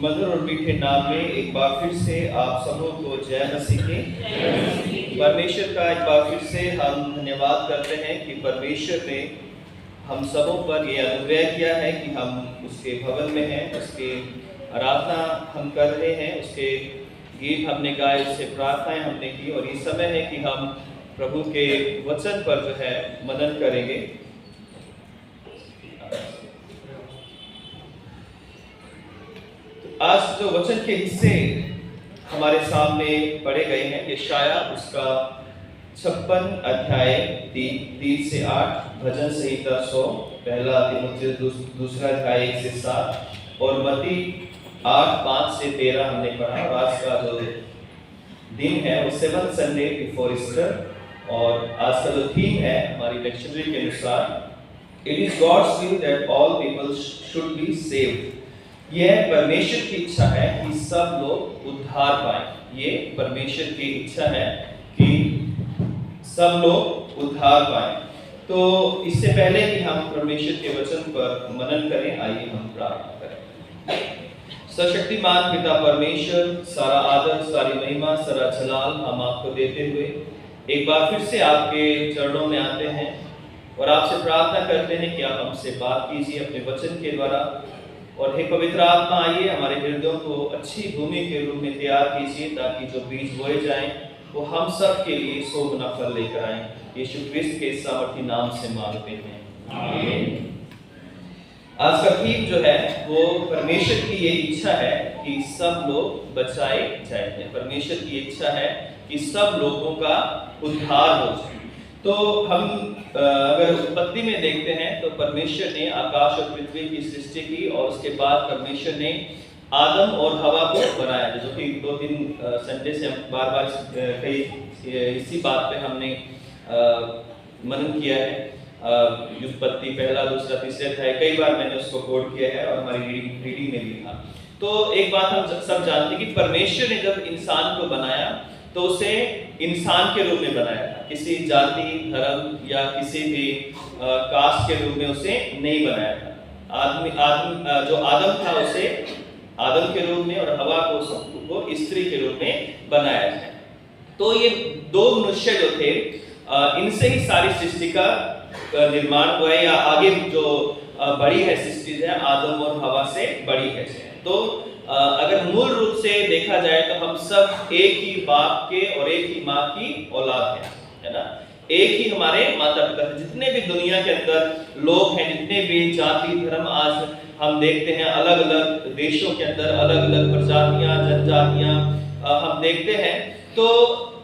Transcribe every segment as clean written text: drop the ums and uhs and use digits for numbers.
मधुर और मीठे नाम में एक बार फिर से आप सबों को जय मसीह की। परमेश्वर का एक बार फिर से हम धन्यवाद करते हैं कि परमेश्वर ने हम सबों पर यह अनुग्रह किया है कि हम उसके भवन में हैं, उसके आराधना हम कर रहे हैं, उसके गीत हमने गाए, उससे प्रार्थनाएं हमने की और ये समय है कि हम प्रभु के वचन पर जो है मनन करेंगे। आज जो वचन के हिस्से हमारे सामने पढ़े गए हैं, यशाया उसका 56 अध्याय 3 से 8, भजन संहिता 100, पहला तीमुथियुस दूसरा अध्याय 1 से 7 और मत्ती 8:5 से 13 हमने पढ़ा। और आज का जो दिन है वो 7th संडे बिफोर ईस्टर और आज का जो थीम है हमारी लेक्चररी के अनुसार it is God's will that all people should be saved. यह परमेश्वर की इच्छा है कि सब लोग उद्धार पाएं। ये परमेश्वर की इच्छा है कि सब लोग उद्धार पाएं। तो इससे पहले कि हम परमेश्वर के वचन पर मनन करें, आइए हम प्रार्थना करें। सर्वशक्तिमान पिता परमेश्वर, सारा आदर, सारी महिमा, सारा जलाल हम आपको देते हुए एक बार फिर से आपके चरणों में आते हैं और आपसे प्रार्थना करते हैं कि आप हमसे बात कीजिए अपने वचन के द्वारा। और हे पवित्र आत्मा, आइए हमारे हृदयों को अच्छी भूमि के रूप में तैयार कीजिए ताकि जो बीज बोए जाएं वो हम सब के लिए 100 गुना फल लेकर आएं। यीशु क्रिस्त के सामर्थी नाम से मांगते हैं, आमीन। आज का थीम जो है वो परमेश्वर की ये इच्छा है कि सब लोग बचाए जाएं। परमेश्वर की इच्छा है कि सब लोगों का उद्धार हो जाए। तो हम अगर उत्पत्ति में देखते हैं तो परमेश्वर ने आकाश और पृथ्वी की सृष्टि की और उसके बाद परमेश्वर ने आदम और हवा को बनाया, जो कि 2-3 संडे से हम बार-बार कई इसी बात पे हमने मनन किया है। उत्पत्ति पहला, दूसरा, तीसरा अध्याय कई बार मैंने उसको कोट किया है और हमारी रीडिंग में भी था। तो एक बात हम सब जानते हैं कि परमेश्वर ने जब इंसान को बनाया तो उसे इंसान के रूप में बनाया था, किसी जाति, धर्म या किसी भी कास्ट के रूप में उसे नहीं बनाया था। जो आदम था उसे आदम के रूप में और हवा को स्त्री के रूप में बनाया है। तो ये दो मनुष्य जो थे इनसे ही सारी सृष्टि का निर्माण हुआ है, या आगे जो बड़ी है सृष्टि है आदम और हवा से बड़ी है। तो अगर मूल रूप से देखा जाए तो हम सब एक ही बाप के और एक ही माँ की औलाद हैं, है ना। एक ही हमारे माता पिता हैं। जितने भी दुनिया के अंदर लोग हैं, जितने भी जाति धर्म आज हम देखते हैं, अलग अलग देशों के अंदर अलग अलग प्रजातियां, जनजातियां हम देखते हैं, तो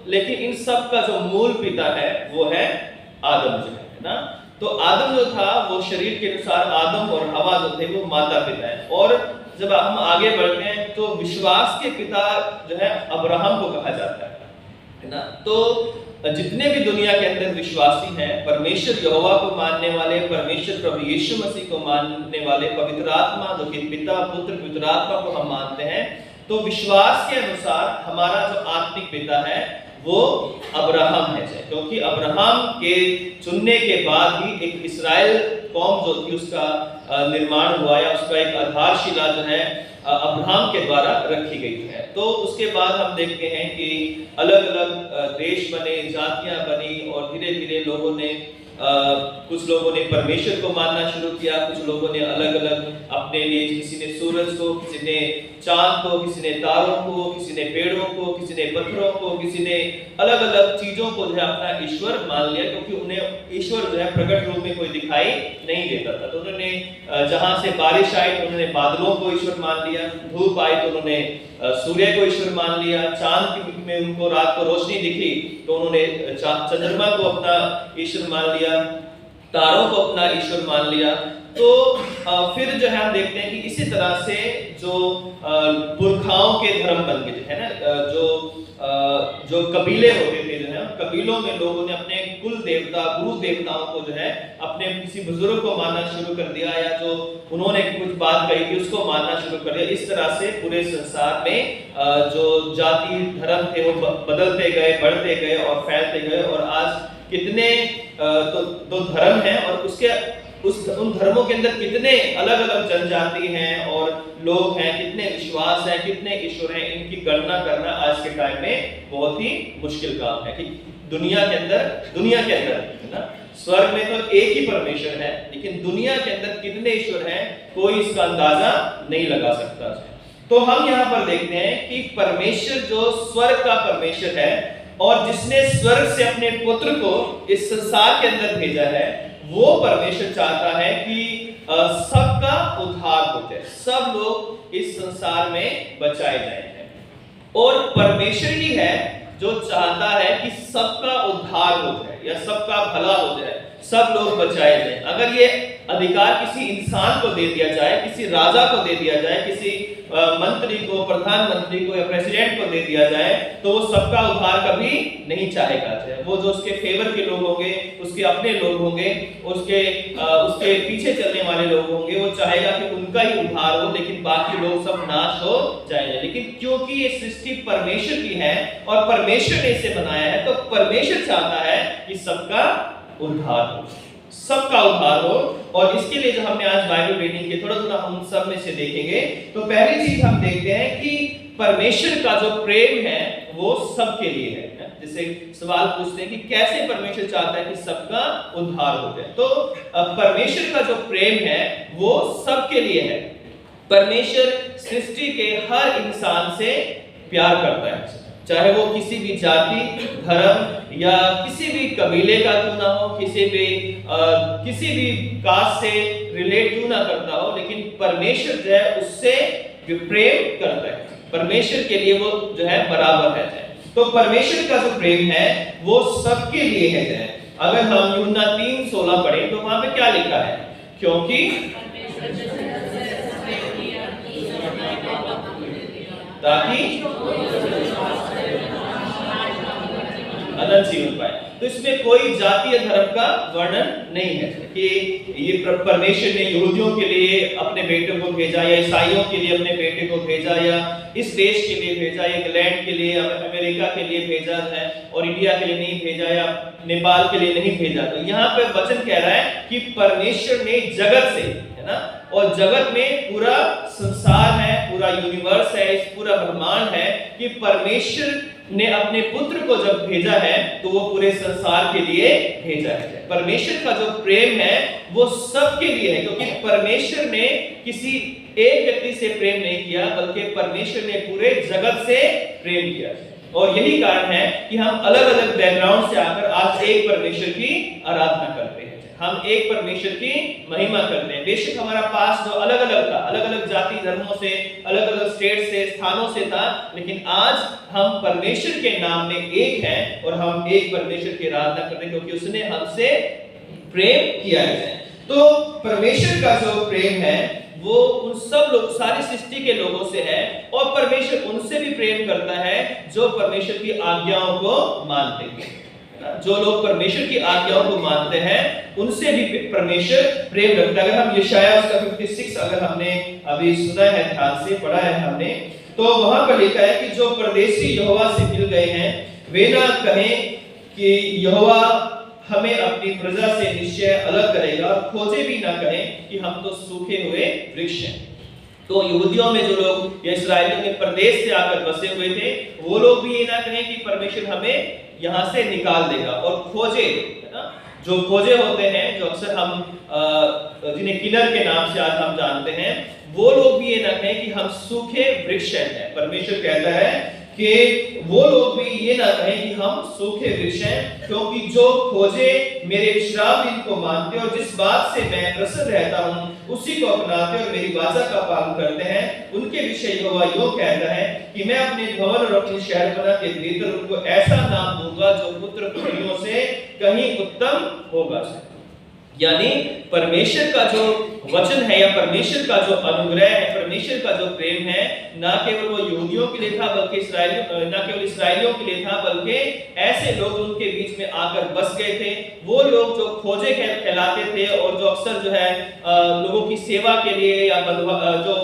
लेकिन इन सब का जो मूल पिता है वो है आदम जो है ना। तो आदम जो था वो शरीर के अनुसार आदम और हवा जो थे वो माता पिता है। और जब हम आगे बढ़ते हैं तो विश्वास के पिता जो है अब्राहम को कहा जाता है ना। तो जितने भी दुनिया के अंदर विश्वासी हैं, परमेश्वर यहोवा को मानने वाले, परमेश्वर प्रभु यीशु मसीह को मानने वाले, पवित्र आत्मा जो कि पिता पुत्र पवित्र आत्मा को हम मानते हैं, तो विश्वास के अनुसार हमारा जो आत्मिक पिता है वो अब्राहम है। क्योंकि अब्राहम के चुनने के बाद ही एक इस्राएल कौम जो थी उसका निर्माण हुआ, या उसका एक आधारशिला जो है अब्राहम के द्वारा रखी गई है। तो उसके बाद हम देखते हैं कि अलग अलग देश बने, जातियां बनी और धीरे धीरे लोगों ने कुछ लोगों ने परमेश्वर को मानना शुरू किया, कुछ लोगों ने अलग अलग अपने लिए, किसी ने सूरज को, किसी ने चांद को, किसी ने तारों को, किसी ने पेड़ों को, किसी ने पत्थरों को, किसी ने अलग अलग चीजों को जो है अपना ईश्वर मान लिया, क्योंकि उन्हें ईश्वर जो है प्रकट रूप में कोई दिखाई नहीं देता था। तो उन्होंने जहां से बारिश आई तो उन्होंने बादलों को ईश्वर मान लिया, धूप आई तो उन्होंने सूर्य को ईश्वर मान लिया, चांद में उनको रात को रोशनी दिखी तो उन्होंने चंद्रमा को अपना ईश्वर मान लिया, तारों को अपना ईश्वर मान लिया। तो फिर जो है हम देखते हैं कि इसी तरह से जो पुरखाओं के धर्म बन गए है ना, जो कबीले होते थे जो है, कबीलों में लोगों ने अपने कुल देवता, गुरु देवताओं को जो है अपने किसी बुजुर्ग को मानना शुरू कर दिया, या जो उन्होंने कुछ बात कही थी उसको मानना शुरू कर दिया। इस तरह से पूरे संसार में जो जाति धर्म थे वो बदलते गए, बढ़ते गए और फैलते गए। और आज कितने तो धर्म हैं और उसके उन धर्मों के अंदर कितने अलग अलग जनजाति हैं और लोग हैं, कितने विश्वास हैं, कितने ईश्वर हैं, इनकी गणना करना आज के टाइम में बहुत ही मुश्किल काम है। कि दुनिया के अंदर है ना, स्वर्ग में तो एक ही परमेश्वर है, लेकिन दुनिया के अंदर कितने ईश्वर हैं कोई इसका अंदाजा नहीं लगा सकता। तो हम यहाँ पर देखते हैं कि परमेश्वर जो स्वर्ग का परमेश्वर है और जिसने स्वर्ग से अपने पुत्र को इस संसार के अंदर भेजा है, वो परमेश्वर चाहता है कि सबका उद्धार हो जाए, सब लोग इस संसार में बचाए जाएं। और परमेश्वर ही है जो चाहता है कि सबका उद्धार हो जाए या सबका भला हो जाए, सब लोग बचाए जाएं। अगर ये अधिकार किसी इंसान को दे दिया जाए, किसी राजा को दे दिया जाए, किसी मंत्री को, प्रधानमंत्री को या प्रेसिडेंट को दे दिया जाए, तो वो सबका उद्धार कभी नहीं चाहेगा। वो जो उसके फेवर के लोग होंगे, उसके अपने लोग होंगे, उसके पीछे चलने वाले लोग होंगे, वो चाहेगा कि उनका ही उद्धार हो, लेकिन बाकी लोग सब नाश हो जाएंगे। लेकिन क्योंकि ये सृष्टि परमेश्वर की है और परमेश्वर ने इसे बनाया है, तो परमेश्वर चाहता है कि सबका उद्धार हो, सबका उद्धार हो। और इसके लिए जो हमने आज बाइबल रीडिंग की, थोड़ा थोड़ा हम सब में से देखेंगे। तो पहली चीज हम देखते हैं कि परमेश्वर का जो प्रेम है वो सबके लिए है। जैसे सवाल पूछते हैं कि कैसे परमेश्वर चाहता है कि सबका उद्धार हो जाए, तो परमेश्वर का जो प्रेम है वो सबके लिए है। परमेश्वर सृष्टि के हर इंसान से प्यार करता है, चाहे वो किसी भी जाति, धर्म या किसी भी कबीले का क्यों ना हो, किसी भी कास्ट से रिलेट क्यों ना करता हो, लेकिन परमेश्वर जो है उससे प्रेम करता है। परमेश्वर के लिए वो जो है बराबर है। तो परमेश्वर का जो प्रेम है वो सबके लिए है। अगर हम यूहन्ना 3:16 पढ़ें तो वहां पे क्या लिखा है? क्योंकि ताकि अनंत जीवन पाए। तो इसमें कोई जाति या धर्म का वर्णन नहीं है कि ये परमेश्वर ने यहूदियों के लिए अपने बेटे को भेजा या ईसाइयों के लिए अपने बेटे को भेजा या इस देश के लिए भेजा या इंग्लैंड के लिए, अमेरिका के लिए भेजा है और इंडिया के लिए नहीं भेजा या नेपाल के लिए नहीं भेजा। तो यहाँ पे वचन कह रहा है कि परमेश्वर ने जगत से, है ना, और जगत में पूरा संसार है, पूरा यूनिवर्स है, इस पूरा ब्रह्मांड है, कि परमेश्वर ने अपने पुत्र को जब भेजा है तो वो पूरे संसार के लिए भेजा है। परमेश्वर का जो प्रेम है वो सबके लिए है, क्योंकि परमेश्वर ने किसी एक व्यक्ति से प्रेम नहीं किया, बल्कि परमेश्वर ने पूरे जगत से प्रेम किया। और यही कारण है कि हम अलग अलग बैकग्राउंड से आकर आज एक परमेश्वर की आराधना करते हैं, हम एक परमेश्वर की महिमा करते हैं। बेशक हमारा पास जो अलग अलग था, अलग अलग जाति धर्मों से, अलग अलग स्टेट से, स्थानों से था, लेकिन आज हम परमेश्वर के नाम में एक हैं और हम एक परमेश्वर की आराधना करते हैं, क्योंकि उसने हमसे प्रेम किया है। तो परमेश्वर का जो प्रेम है वो उन सब लोग, सारी सृष्टि के लोगों से है, और परमेश्वर उनसे भी प्रेम करता है जो परमेश्वर की आज्ञाओं को मानते हैं। जो लोग परमेश्वर की आज्ञाओं को मानते हैं उनसे भी परमेश्वर प्रेम रखता है। अगर हम यशायाह उसका 56 अगर हमने अभी सुना है, ध्यान से पढ़ा है हमने, तो वहां पर लिखा है कि जो परदेशी यहोवा से मिल गए हैं वे ना कहें कि यहोवा हमें अपनी प्रजा से निश्चय अलग करेगा, और खोजे भी ना कहें कि हम तो सूखे हुए वृक्ष हैं। तो यहूदियों में जो लोग या इस्राएलियों में प्रदेश से आकर बसे हुए थे, वो लोग भी ये ना कहें कि परमेश्वर हमें यहाँ से निकाल देगा। और खोजे, है ना, जो खोजे होते हैं, जो अक्सर हम जिन्हें किन्नर के नाम से आज हम जानते हैं, वो लोग भी ये ना कहें कि हम सूखे वृक्ष हैं। परमेश्वर कहता है कि वो लोग भी ये ना कहें कि हम सूखे वृक्ष हैं, क्योंकि जो खोजे मेरे विश्राम दिन को मानते और जिस बात से मैं प्रसन्न रहता हूँ उसी को अपनाते और मेरी वाचा का पालन करते हैं, उनके विषय यहोवा यूं कहता है कि मैं अपने भवन और अपनी शहरपनाह के भीतर उनको ऐसा नाम दूंगा जो पुत्र पुत्रियों से कहीं उत्तम होगा। यानी परमेश्वर का जो वचन है या परमेश्वर का जो अनुग्रह है, परमेश्वर का जो प्रेम है, ना केवल वो यहूदियों के लिए था, बल्कि ना केवल इस्राएलियों के लिए था, बल्कि ऐसे लोग उनके बीच में आकर बस गए थे, वो लोग जो खोजे कहलाते थे और जो अक्सर जो है लोगों की सेवा के लिए या जो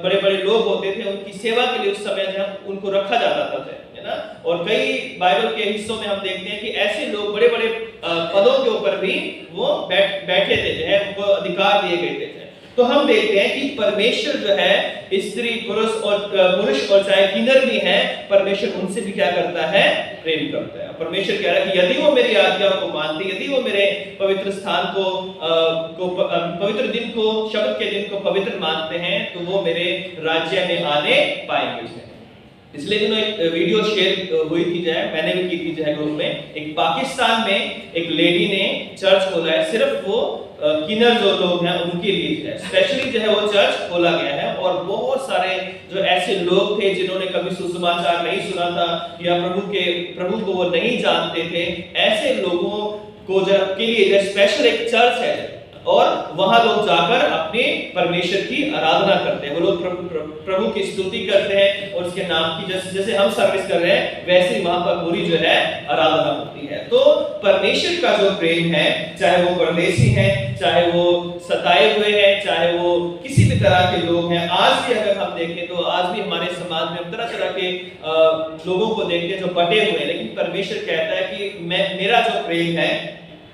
बड़े बड़े लोग होते थे उनकी सेवा के लिए उस समय जो उनको रखा जाता था। है ना। और कई बाइबल के हिस्सों में हम देखते हैं कि ऐसे लोग बड़े बड़े पदों के ऊपर भी वो बैठे थे, जो है उनको अधिकार दिए गए थे। तो हम देखते हैं कि परमेश्वर जो है स्त्री पुरुष और चाहे किन्नर भी हैं, परमेश्वर उनसे भी क्या करता है, प्रेम करता है। परमेश्वर कह रहा है कि यदि वो मेरी आज्ञाओं को मानते, यदि वो मेरे पवित्र स्थान को पवित्र दिन को, शब्द के दिन को पवित्र मानते हैं, तो वो मेरे राज्य में आने पाएंगे। इसलिए दिनों एक वीडियो शेयर हुई थी, जो है मैंने भी की थी, जो है ग्रुप में। एक पाकिस्तान में एक लेडी ने चर्च खोला है, सिर्फ वो किन्नर जो लोग हैं उनके लिए है, स्पेशली जो है वो चर्च खोला गया है। और बहुत सारे जो ऐसे लोग थे जिन्होंने कभी सुसमाचार नहीं सुना था या प्रभु को वो नहीं जानते थे, ऐसे लोगों को के लिए स्पेशल एक चर्च है और वहां लोग जाकर अपने परमेश्वर की आराधना करते हैं। वो लोग प्रभु की स्तुति करते हैं और उसके नाम की जैसे हम सर्विस कर रहे हैं वैसे ही वहां पर पूरी जो है आराधना होती है। तो परमेश्वर का जो प्रेम है, चाहे वो परदेशी हैं, चाहे वो सताए हुए हैं, चाहे वो किसी भी तरह के लोग हैं, आज भी अगर हम देखें तो आज भी हमारे समाज में हम तरह तरह के लोगों को देखते हैं जो बटे हुए हैं, लेकिन परमेश्वर कहता है कि मेरा जो प्रेम है,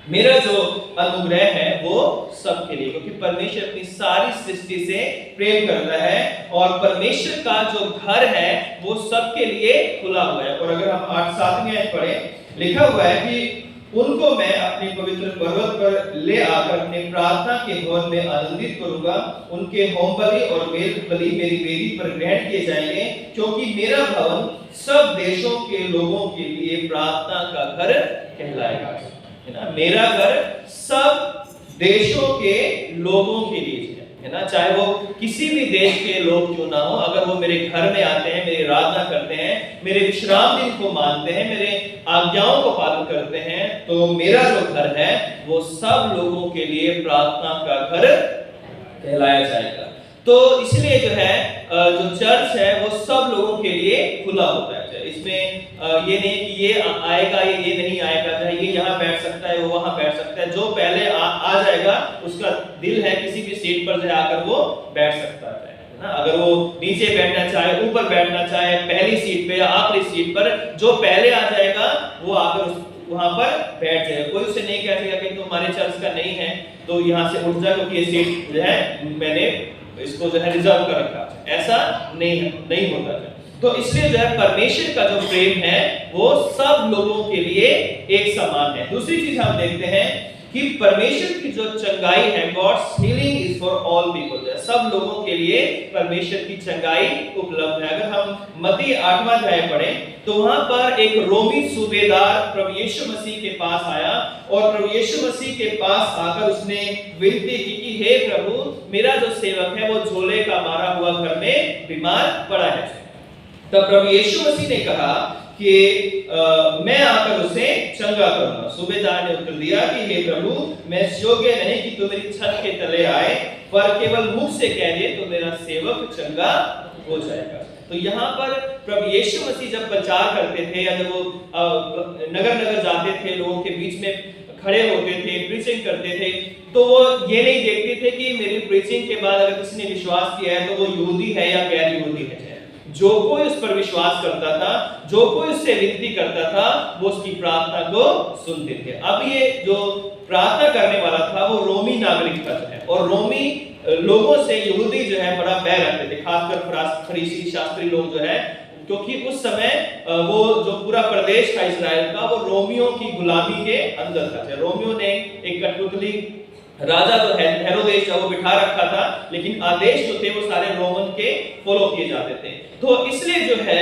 मेरा जो अनुग्रह है वो सबके लिए, क्योंकि परमेश्वर अपनी सारी सृष्टि से प्रेम करता है और परमेश्वर का जो घर है वो सबके लिए खुला हुआ है। और अगर हम 8-7 में पढ़ें, लिखा हुआ है कि उनको मैं अपने पवित्र पर्वत पर ले आकर अपने प्रार्थना के भवन में आनंदित करूंगा, उनके होम बलि और मेल बलि मेरी वेदी पर ग्रहण किए जाएंगे, क्योंकि मेरा भवन सब देशों के लोगों के लिए प्रार्थना का घर कहलाएगा। मेरा घर सब देशों के लोगों के लिए है ना, चाहे वो किसी भी देश के लोग क्यों ना हो, अगर वो मेरे घर में आते हैं, मेरी आराधना करते हैं, मेरे विश्राम दिन को मानते हैं, मेरे आज्ञाओं को पालन करते हैं, तो मेरा जो घर है वो सब लोगों के लिए प्रार्थना का घर कहलाया जाएगा। तो इसलिए जो है जो चर्च है वो सब लोगों के लिए खुला होता है। इसमें ये नहीं कि ये आएगा ये नहीं आएगा, चाहे ये यहाँ बैठ सकता है वो वहाँ बैठ सकता है, जो पहले आ जाएगा उसका दिल है किसी भी सीट पर जो आकर वो बैठ सकता है ना। अगर वो नीचे बैठना चाहे, ऊपर बैठना चाहे, पहली सीट पे या आखिरी सीट पर, जो पहले आ जाएगा वो आकर वहां पर बैठ जाएगा। कोई उसे नहीं कह सकेगा कि तुम हमारे चर्च का नहीं है तो यहाँ से उठ जा, क्योंकि ये सीट जो है मैंने इसको जो है रिजर्व कर रखा है, ऐसा नहीं होता है। तो इसलिए जो है परमेश्वर का जो प्रेम है वो सब लोगों के लिए एक समान है। दूसरी चीज हम देखते हैं कि परमेश्वर की जो चंगाई है, God's healing is for all people, सब लोगों के लिए परमेश्वर की चंगाई उपलब्ध है। अगर हम मत्ती 8वां अध्याय पढ़ें तो वहां पर एक रोमी सूबेदार प्रभु यीशु मसीह के पास आया और प्रभु यीशु मसीह के पास आकर उसने विनती की कि हे प्रभु, मेरा जो सेवक है वो झोले का मारा हुआ घर में बीमार पड़ा है। तब प्रभु यीशु मसीह ने कहा कि मैं आकर उसे चंगा करूंगा। सूबेदार ने उत्तर दिया कि हे प्रभु, मैं योग्य नहीं कि तू मेरी छत के तले आए, पर केवल मुख से कह दे तो मेरा सेवक चंगा हो जाएगा। तो यहाँ पर प्रभु यीशु मसीह जब प्रचार करते थे या जब वो नगर नगर जाते थे, लोगों के बीच में खड़े होते थे, प्रीचिंग करते थे, तो वो ये नहीं देखते थे कि मेरी प्रीचिंग के बाद अगर किसी ने विश्वास किया है तो वो यहूदी है या गैर यहूदी है। जो कोई उस पर विश्वास करता था, जो कोई उससे विनती करता था, वो उसकी प्रार्थना को सुनते थे। अब ये जो प्रार्थना करने वाला था वो रोमी नागरिक था है, और रोमी लोगों से यहूदी जो है बड़ा बैर रखते थे, खासकर फरीसी शास्त्री लोग जो है, क्योंकि उस समय वो जो पूरा प्रदेश था इस्राएल का वो रोमियों की गुलामी के अंदर था। रोमियों ने एक कठपुतली राजा जो है हेरोदेस वो बिठा रखा था, लेकिन आदेश जो थे वो सारे रोमन के फॉलो किए जाते थे। तो इसलिए जो है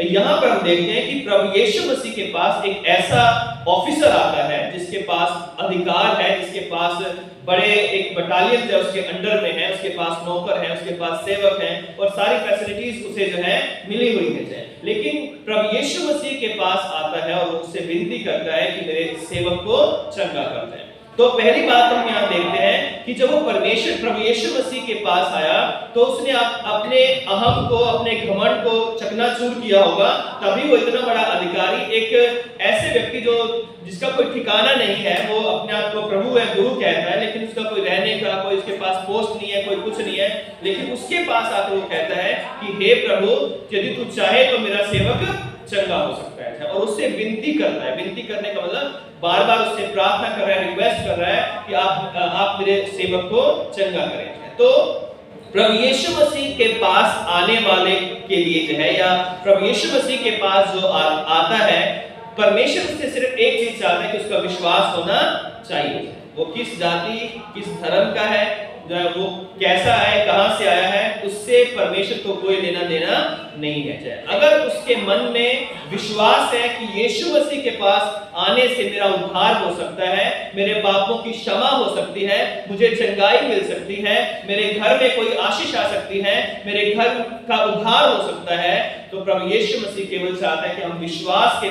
यहाँ पर हम देखते हैं कि प्रभु यीशु मसीह के पास एक ऐसा ऑफिसर आता है जिसके पास अधिकार है, जिसके पास बड़े एक बटालियन जो उसके अंडर में है, उसके पास नौकर है, उसके पास सेवक है और सारी फैसिलिटीज उसे जो है मिली हुई है। लेकिन प्रभु यीशु मसीह के पास आता है और उससे विनती करता है कि मेरे सेवक को चंगा कर दे। तो पहली बात हम यहाँ देखते हैं कि जब वो परमेश्वर प्रभु यीशु मसीह के पास आया तो उसने अपने अहम को, अपने घमंड को चकनाचूर किया होगा, तभी वो इतना बड़ा अधिकारी, एक ऐसे व्यक्ति जो जिसका कोई ठिकाना नहीं है, वो अपने आप को प्रभु है, गुरु कहता है, लेकिन उसका कोई रहने का, कोई उसके पास पोस्ट नहीं है, कोई कुछ नहीं है, लेकिन उसके पास आकर वो कहता है कि हे प्रभु, यदि तू चाहे तो मेरा सेवक चंगा हो सकता है। और उससे विनती करता है, विनती करने का मतलब बार बार उससे प्रार्थना कर रहा है, रिक्वेस्ट कर रहा है कि आप मेरे सेवक को चंगा करें। तो प्रभु यीशु मसीह के पास आने वाले के लिए जो है, या प्रभु यीशु मसीह के पास जो आता है, परमेश्वर से सिर्फ एक चीज चाहता है कि उसका विश्वास होना चाहिए। वो किस जाति किस धर्म का है, वो कैसा है, कहां से आया है, उससे परमेश्वर को कोई लेना देना नहीं है। अगर उसके मन में विश्वास है कि यीशु मसीह के पास आने से मेरा उद्धार हो सकता है, मेरे पापों की क्षमा हो सकती है, मुझे चंगाई मिल सकती है, मेरे घर में कोई आशीष आ सकती है, मेरे घर का उद्धार हो सकता है, तो प्रभु यीशु मसीह केवल चाहता है कि हम विश्वास के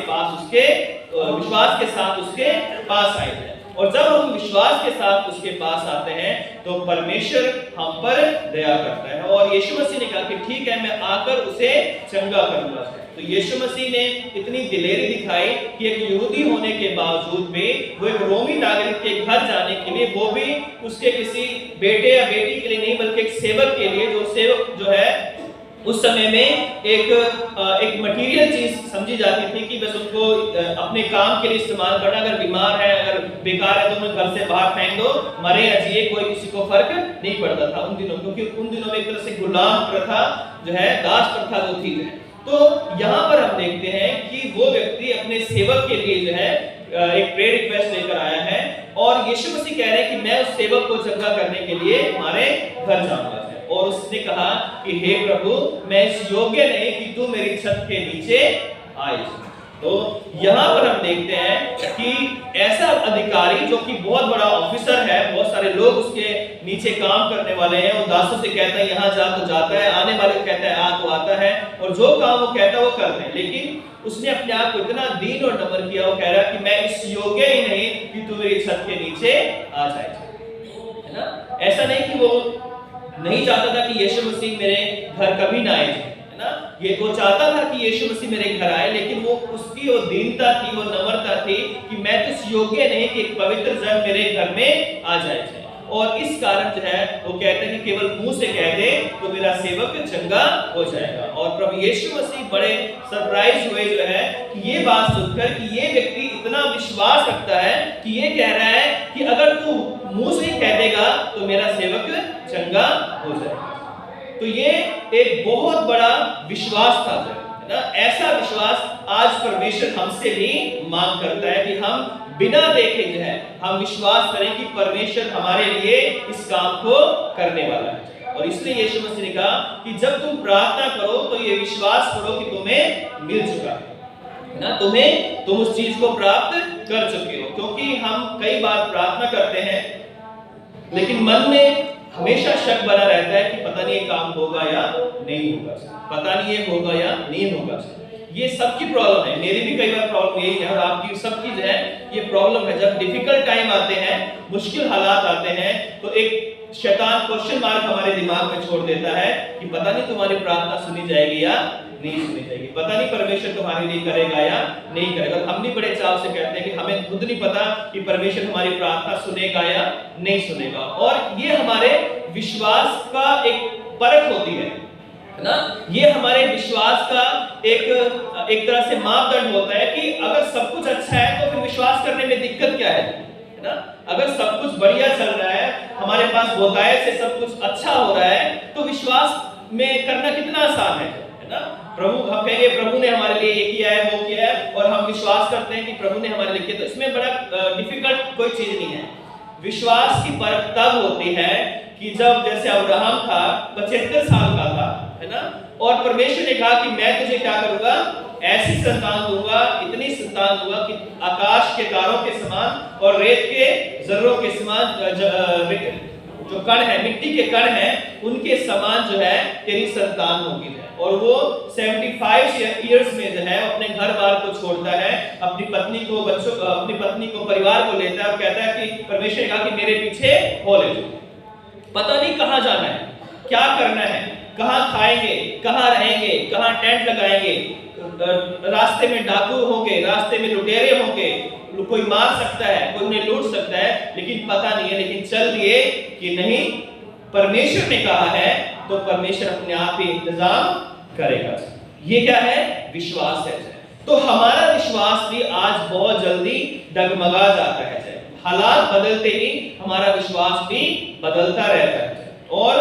साथ उसके पास आए हैं। और जब हम विश्वास के साथ उसके पास आते हैं तो परमेश्वर हम पर दया करता है। और यीशु मसीह ने कहा कि ठीक है, मैं आकर उसे चंगा करूंगा। तो यीशु मसीह ने इतनी दिलेरी दिखाई कि एक यहूदी होने के बावजूद भी वो एक रोमी नागरिक के घर जाने के लिए, वो भी उसके किसी बेटे या बेटी के लिए नहीं, बल्कि एक सेवक के लिए, जो सेवक जो है उस समय में एक मटेरियल चीज समझी जाती थी कि बस उनको अपने काम के लिए इस्तेमाल करना। अगर बीमार है, अगर बेकार है, तो उन्हें घर से बाहर फेंक दो, मरे या जिए कोई किसी को फर्क नहीं पड़ता था उन दिनों, क्योंकि उन दिनों में एक तरह से गुलाम प्रथा जो है, दास प्रथा जो थी। तो यहाँ पर हम देखते हैं कि वो व्यक्ति अपने सेवक के लिए जो है एक प्रेयर रिक्वेस्ट लेकर आया है, और यीशु मसीह कह रहे हैं कि मैं उस सेवक को चंगा करने के लिए हमारे घर जाऊंगा। और उसने कहा कि हे प्रभु, मैं इस योग्य नहीं कि तू मेरी छत के नीचे आए। तो यहाँ पर हम देखते हैं कि ऐसा अधिकारी जो कि बहुत बड़ा ऑफिसर है, बहुत सारे लोग उसके नीचे काम करने वाले हैं, वो दासों से कहता है यहाँ जा तो जाता है, आने वाले को कहता है आ तो आता है, और जो काम वो कहता है वो करते हैं। लेकिन उसने अपने आप को इतना दीन और नम्र किया, वो कह रहा है कि मैं इस योग्य ही नहीं कि तू मेरी छत के नीचे आ जाए, है ना। ऐसा नहीं कि वो नहीं चाहता था कि यीशु मसीह मेरे घर कभी ना आए, है ना। ये वो चाहता था कि यीशु मसीह मेरे घर आए, लेकिन वो उसकी वो दीनता थी, वो नम्रता थी कि मैं तो इस योग्य नहीं कि एक पवित्र जन मेरे घर में आ जाए। और इस कारण जो है वो कहते हैं कि केवल मुंह से कह दे तो मेरा सेवक चंगा हो जाएगा। और प्रभु यीशु मसीह बड़े सरप्राइज हुए जो है कि ये बात सुनकर कि ये व्यक्ति इतना विश्वास रखता है कि ये कह रहा है कि अगर तू मुंह से ही कह देगा तो मेरा सेवक चंगा हो जाएगा। तो ये एक बहुत बड़ा विश्वास था, है ना। ऐसा विश्वास आज परमेश्वर हमसे भी मांग करता है कि हम बिना देखे जो है हम विश्वास करें कि परमेश्वर हमारे लिए इस काम को करने वाला है। और इसलिए यीशु मसीह ने कहा कि जब तुम प्रार्थना करो तो ये विश्वास करो कि तुम्हें मिल चुका है ना, तुम उस चीज को प्राप्त कर चुके हो। क्योंकि हम कई बार प्रार्थना करते हैं लेकिन मन में हमेशा शक बना रहता है कि पता नहीं ये काम होगा या नहीं होगा, पता नहीं ये होगा या नहीं होगा। ये सबकी प्रॉब्लम है, मेरी भी कई बार प्रॉब्लम यही है और आपकी सबकी जो है ये प्रॉब्लम है। जब डिफिकल्ट टाइम आते हैं, मुश्किल हालात आते हैं, तो एक शैतान क्वेश्चन मार्क हमारे दिमाग में छोड़ देता है कि पता नहीं तुम्हारी प्रार्थना सुनी जाएगी या नहीं सुनी जाएगी, पता नहीं परमेश्वर तुम्हारे लिए करेगा या नहीं करेगा। हम भी बड़े चाव से कहते हैं कि हमें खुद नहीं पता कि परमेश्वर हमारी प्रार्थना सुनेगा या नहीं सुनेगा। और ये हमारे विश्वास का एक परख होती है ना, ये हमारे विश्वास का एक तरह से मापदंड होता है कि अगर सब कुछ अच्छा है तो फिर विश्वास करने में दिक्कत क्या है ना। अगर सब कुछ बढ़िया चल रहा है, हमारे पास बहुतायत से सब कुछ अच्छा हो रहा है, तो विश्वास में करना कितना आसान है ना। प्रभु हम कहेंगे प्रभु ने हमारे लिए ये किया है, वो किया है, और हम विश्वास करते हैं कि प्रभु ने हमारे लिए किया, तो इसमें बड़ा डिफिकल्ट कोई चीज नहीं है। विश्वास की परख तब होती है कि जब जैसे अब्राहम था, 75 साल का था, है ना, और परमेश्वर ने कहा कि मैं तुझे क्या करूंगा, ऐसी संतान दूंगा, इतनी संतान दूंगा कि आकाश के तारों के समान और रेत के जर्रों के समान, जो कण है, मिट्टी के कण हैं, उनके समान जो है तेरी संतान होगी। और वो 75 इयर्स में जो है अपने घर बार को छोड़ता है, अपनी पत्नी को, बच्चों को, अपनी पत्नी को, परिवार को लेता है और कहता है कि परमेश्वर ने कहा कि मेरे पीछे हो ले जाओ। पता नहीं कहाँ जाना है, क्या करना है, कहाँ खाएंगे, कहाँ रहेंगे, कहाँ टेंट लगाएंगे, रास्ते में डाकू होंगे, रास्ते में लुटेरे होंगे, कोई मार सकता है, कोई उन्हें लूट सकता है, लेकिन पता नहीं है। लेकिन चल दिए कि नहीं, परमेश्वर ने कहा है तो परमेश्वर अपने आप ही इंतजाम करेगा। ये क्या है? विश्वास है। तो हमारा विश्वास भी आज बहुत जल्दी डगमगा जाता है। हालात बदलते ही हमारा विश्वास भी बदलता रहता है। और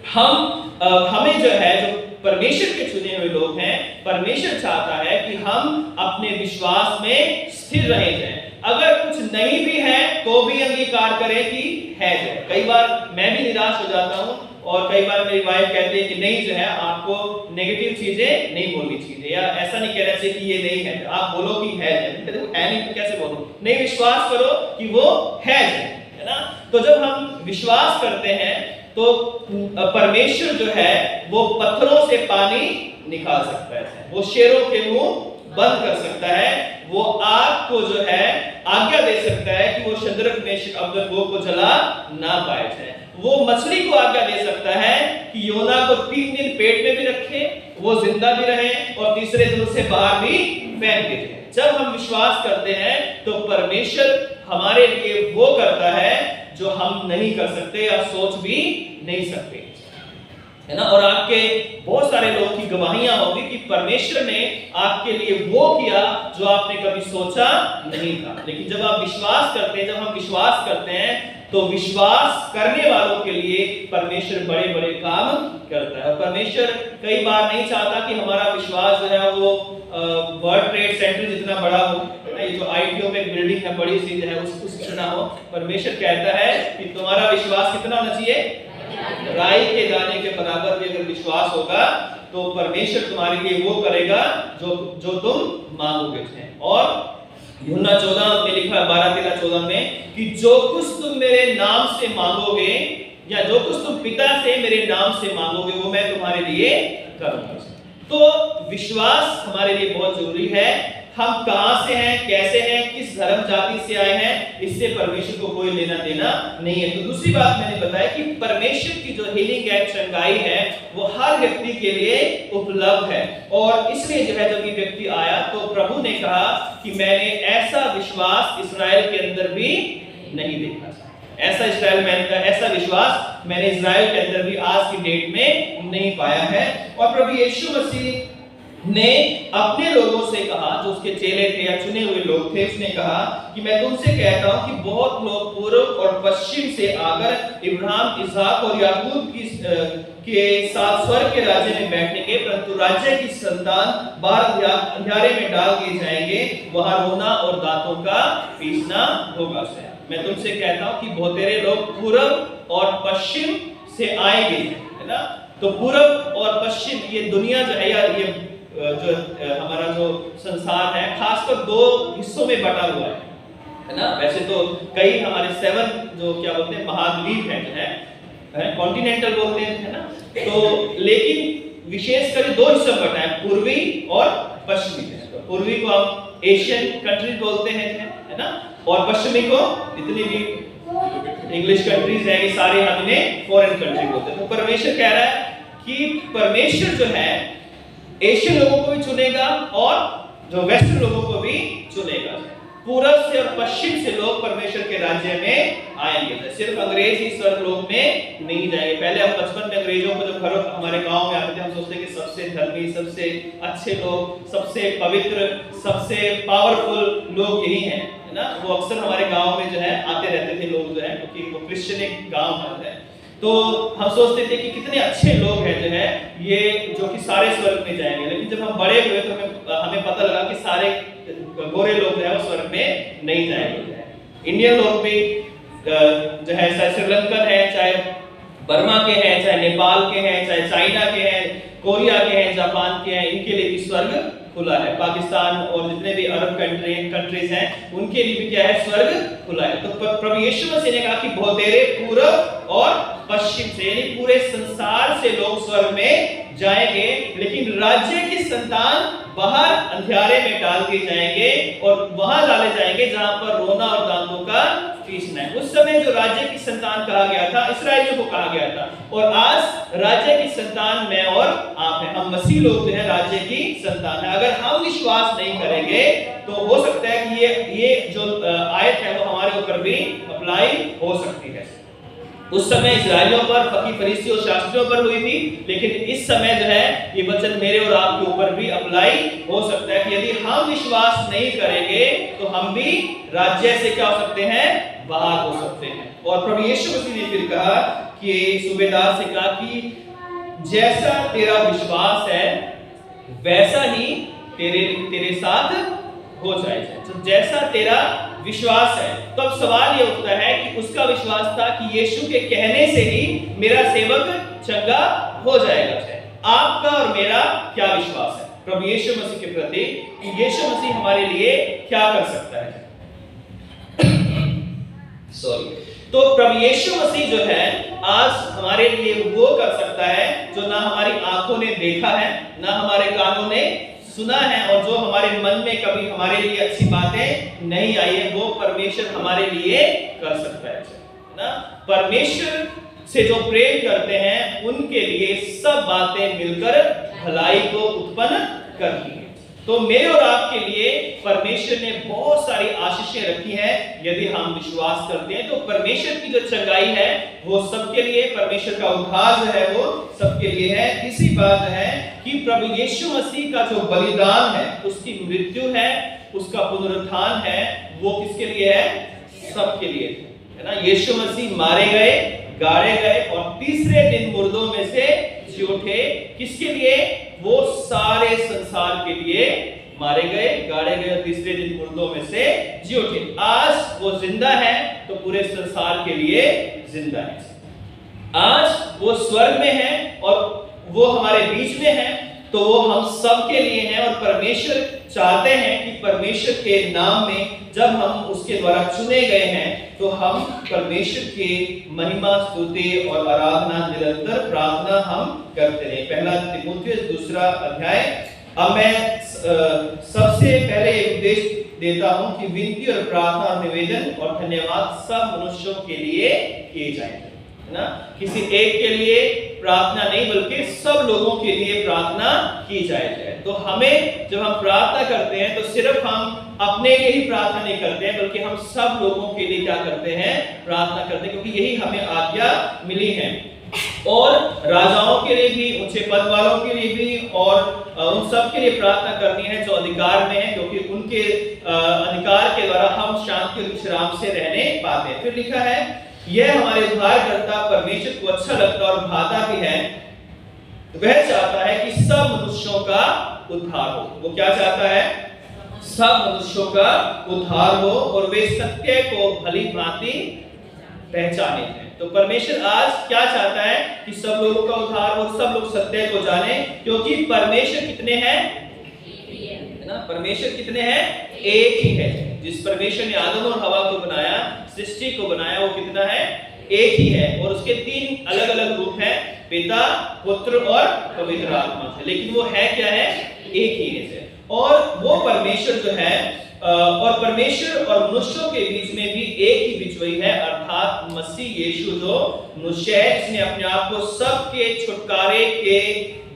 हमें जो है, जो परमेश्वर के चुने हुए लोग हैं, परमेश्वर चाहता है कि हम अपने विश्वास में स्थिर रह जाएं। अगर कुछ नहीं भी है तो भी अंगीकार करें कि है जो। कई बार मैं भी निराश हो जाता हूं और कई बार मेरी वाइफ कहती है कि नहीं जो है आपको नेगेटिव चीजें नहीं बोलनी चाहिए, या ऐसा नहीं कहना चाहिए कि ये नहीं है, आप बोलो कि है जो। है नहीं तो कैसे बोलो, नहीं विश्वास करो कि वो है जो, है ना। तो जब हम विश्वास करते हैं तो परमेश्वर जो है वो पत्थरों से पानी निकाल सकता है, वो शेरों के मुंह बंद कर सकता है, वो आग को जो है आज्ञा दे सकता है कि वो शद्रक मेशक अबेदनगो को जला ना पाए जाए, वो मछली को आज्ञा दे सकता है कि योना को 3 दिन पेट में भी रखे, वो जिंदा भी रहे और तीसरे दिन उसे बाहर भी फेंक दे। जब हम विश्वास करते हैं तो परमेश्वर हमारे लिए वो करता है जो हम नहीं कर सकते या सोच भी नहीं सकते, है ना। और आपके बहुत सारे लोग की गवाहियां होगी कि परमेश्वर ने आपके लिए वो किया जो आपने कभी सोचा नहीं था। लेकिन जब आप विश्वास करते हैं, जब हम विश्वास करते हैं तो विश्वास करने वालों के लिए परमेश्वर बड़े बड़े काम करता है। और परमेश्वर कई बार नहीं चाहता कि हमारा विश्वास जो है वो वर्ल्ड ट्रेड सेंटर जितना बड़ा हो, ये जो आईटीओ में एक बिल्डिंग है बड़ी सी जो है उस जितना हो। परमेश्वर कहता है कि तुम्हारा विश्वास कितना होना चाहिए, राई के दाने के बराबर भी अगर विश्वास होगा तो परमेश्वर तुम्हारे लिए वो करेगा जो तुम मांगोगे। और यूहन्ना 14 में लिखा है 12-13-14 में कि जो कुछ तुम मेरे नाम से मांगोगे या जो कुछ तुम पिता से मेरे नाम से मांगोगे वो मैं तुम्हारे लिए करूंगा। तो विश्वास हमारे लिए बहुत जरूरी है। हम कहां से हैं, कैसे हैं, किस धर्म जाति से आए हैं, इससे परमेश्वर को कोई लेना देना नहीं है। तो दूसरी बात मैंने बताया कि परमेश्वर की जो हीलिंग है, चंगाई है, वो हर व्यक्ति के लिए उपलब्ध है। और इसलिए जो है जब ये व्यक्ति आया तो प्रभु ने कहा कि मैंने ऐसा विश्वास इस्राएल के अंदर भी नहीं देखा, ऐसा विश्वास मैंने इस्राएल के अंदर भी आज की डेट में नहीं पाया है। और प्रभु यीशु मसीह ने अपने लोगों से कहा, जो उसके चेले थे या चुने हुए लोग थे, उसने कहा कि मैं तुमसे कहता हूं कि बहुत लोग पूर्व और पश्चिम से आकर इब्राहिम, इसहाक और याकूब के साथ स्वर्ग के राज्य में बैठेंगे, परंतु राज्य की संतान बाहर अंधियारे में डाल दिए जाएंगे, वहां रोना और दांतों का पीसना होगा। मैं तुमसे कहता हूं कि बहुतेरे लोग पूर्व और पश्चिम से आएंगे, है ना। तो पूर्व और पश्चिम ये दुनिया जो है, या ये जो हमारा जो संसार है खासकर 2 हिस्सों में बटा हुआ है ना। वैसे तो कई हमारे 7 जो क्या बोलते हैं महाद्वीप हैं, जो है कॉन्टिनेंटल बोलते हैं, है ना। तो लेकिन विशेषकर 2 हिस्सों में बटा है, पूर्वी और पश्चिमी। तो पूर्वी को हम एशियन कंट्रीज बोलते हैं, है ना, और पश्चिमी को जितनी भी इंग्लिश कंट्रीज है ये सारे हमने फॉरेन कंट्री बोलते हैं। तो परमेश्वर कह रहा है कि परमेश्वर जो है एशियन लोगों को भी चुनेगा और जो वेस्टर्न लोगों को भी चुनेगा। पूरब से और पश्चिम से लोग परमेश्वर के राज्य में आएंगे। सिर्फ अंग्रेज ही स्वर्ग लोक में नहीं जाएंगे। पहले हम बचपन में अंग्रेजों को जब घरों हमारे गांव में आते थे, हम सोचते कि सबसे धर्मी, सबसे अच्छे लोग, सबसे पवित्र, सबसे पावरफुल लोग यही हैं, है ना। वो अक्सर हमारे गांव में जो है आते रहते थे लोग, जो है क्योंकि वो क्रिश्चियन एक गांव है। तो हम सोचते थे कि कितने अच्छे लोग हैं जो है ये, जो कि सारे स्वर्ग में जाएंगे। लेकिन जब हम बड़े हुए तो हमें पता लगा कि सारे गोरे लोग जो है वो स्वर्ग में नहीं जाएंगे। इंडियन लोग भी जो है, चाहे श्रीलंकन है, चाहे बर्मा के हैं, चाहे नेपाल के हैं, चाहे चाइना के हैं, कोरिया के हैं, जापान के हैं, इनके लिए भी स्वर्ग खुला है। पाकिस्तान और जितने भी अरब कंट्रीज हैं उनके लिए भी क्या है, स्वर्ग खुला है। तो प्रभु यीशु मसीह ने कहा कि बहुतेरे पूर्व और पश्चिम से, यानी पूरे संसार से लोग स्वर्ग में जाएंगे, लेकिन राज्य की संतान बाहर अंधियारे में डाल दिए जाएंगे और वहां डाले जाएंगे जहां पर रोना और दांतों का पीसना है। उस समय जो राज्य की संतान कहा गया था, इस्राएलियों को कहा गया था, और आज राज्य की संतान मैं और आप हैं। हम मसीह लोग जो है राज्य की संतान है। अगर हम विश्वास नहीं करेंगे तो हो सकता है कि ये जो आयत है वो हमारे ऊपर भी अप्लाई हो सकती है। उस समय इस्राएलियों पर, फकीह फरीसियों शास्त्रियों पर हुई थी, लेकिन इस समय जो है ये वचन मेरे और आपके ऊपर भी अप्लाई हो सकता है कि यदि हम विश्वास नहीं करेंगे तो हम भी राज्य से क्या हो सकते हैं, बाहर हो सकते हैं। और प्रभु यीशु मसीह ने फिर कहा कि सूबेदार से कहा कि जैसा तेरा विश्वास है वैसा ही तेरे साथ हो जाएगा। तो जैसा तेरा विश्वास है, तो अब सवाल ये उठता है कि उसका विश्वास था कि यीशु के कहने से ही मेरा सेवक चंगा हो जाएगा। आपका और मेरा क्या विश्वास है प्रभु यीशु मसीह के प्रति कि यीशु मसीह हमारे लिए क्या कर सकता है? तो प्रभु यीशु मसीह जो है आज हमारे लिए वो कर सकता है जो ना हमारी आंखों ने देखा है, ना हमारे कानों ने सुना है, और जो हमारे मन में कभी हमारे लिए अच्छी बातें नहीं आई है, वो परमेश्वर हमारे लिए कर सकता है ना। परमेश्वर से जो प्रेम करते हैं उनके लिए सब बातें मिलकर भलाई को उत्पन्न करती हैं। तो मेरे और आपके लिए परमेश्वर ने बहुत सारी आशीषें रखी हैं यदि हम विश्वास करते हैं। तो परमेश्वर की जो चंगाई है वो सबके लिए, परमेश्वर का उद्धार जो है वो सबके लिए है। इसी बात है कि प्रभु यीशु मसीह का जो बलिदान है, उसकी मृत्यु है, उसका पुनरुत्थान है, वो किसके लिए है? सबके लिए है ना। यीशु मसीह मारे गए, गाड़े गए और तीसरे दिन मुर्दों में से जी उठे। किसके लिए? वो सारे संसार के लिए मारे गए, गाड़े गए और तीसरे दिन मुर्दों में से जी उठे। आज वो जिंदा है तो पूरे संसार के लिए जिंदा है। आज वो स्वर्ग में है और वो हमारे बीच में है, तो वो हम सब के लिए है। और परमेश्वर चाहते हैं कि परमेश्वर के नाम में जब हम उसके द्वारा चुने गए हैं तो हम परमेश्वर के महिमा, स्तुति और आराधना, निरंतर प्रार्थना हम करते रहे। पहला तीमुथियुस 2 अध्याय। अब मैं सबसे पहले एक उपदेश देता हूं कि विनती और प्रार्थना, निवेदन और धन्यवाद सब मनुष्यों के लिए किए जाएंगे, है ना। किसी एक के लिए प्रार्थना नहीं बल्कि सब लोगों के लिए प्रार्थना की जाए। तो हमें जब हम प्रार्थना करते हैं तो सिर्फ हम अपने लिए ही प्रार्थना नहीं करते हैं बल्कि हम सब लोगों के लिए क्या करते हैं? प्रार्थना करते हैं, क्योंकि यही हमें आज्ञा मिली है। और राजाओं के लिए भी, ऊंचे पद वालों के लिए भी, और उन सब के लिए प्रार्थना करनी है जो अधिकार में है, क्योंकि उनके अधिकार के द्वारा हम शांति और विश्राम से रहने पाते हैं। फिर लिखा है यह हमारे उद्धारकर्ता परमेश्वर को अच्छा लगता और भाता भी है। वह चाहता है कि सब मनुष्यों का उद्धार हो। वो क्या चाहता है? सब मनुष्यों का उद्धार हो और वे सत्य को भली भांति पहचाने हैं। तो परमेश्वर आज क्या चाहता है कि सब लोगों का उद्धार हो, सब लोग सत्य को जाने, क्योंकि परमेश्वर कितने हैं? है ना। परमेश्वर कितने हैं? एक ही है। जिस परमेश्वर ने आदम और हवा को बनाया, सृष्टि को बनाया, वो कितना है? एक ही है। और उसके 3 अलग अलग रूप हैं, पिता, पुत्र और पवित्र आत्मा से, लेकिन वो है क्या है? एक ही है। और वो परमेश्वर जो है और परमेश्वर और मनुष्यों के बीच में भी एक ही बिचवई है, अर्थात मसीह यीशु जो मनुष्य है, जिसने अपने आप को सबके छुटकारे के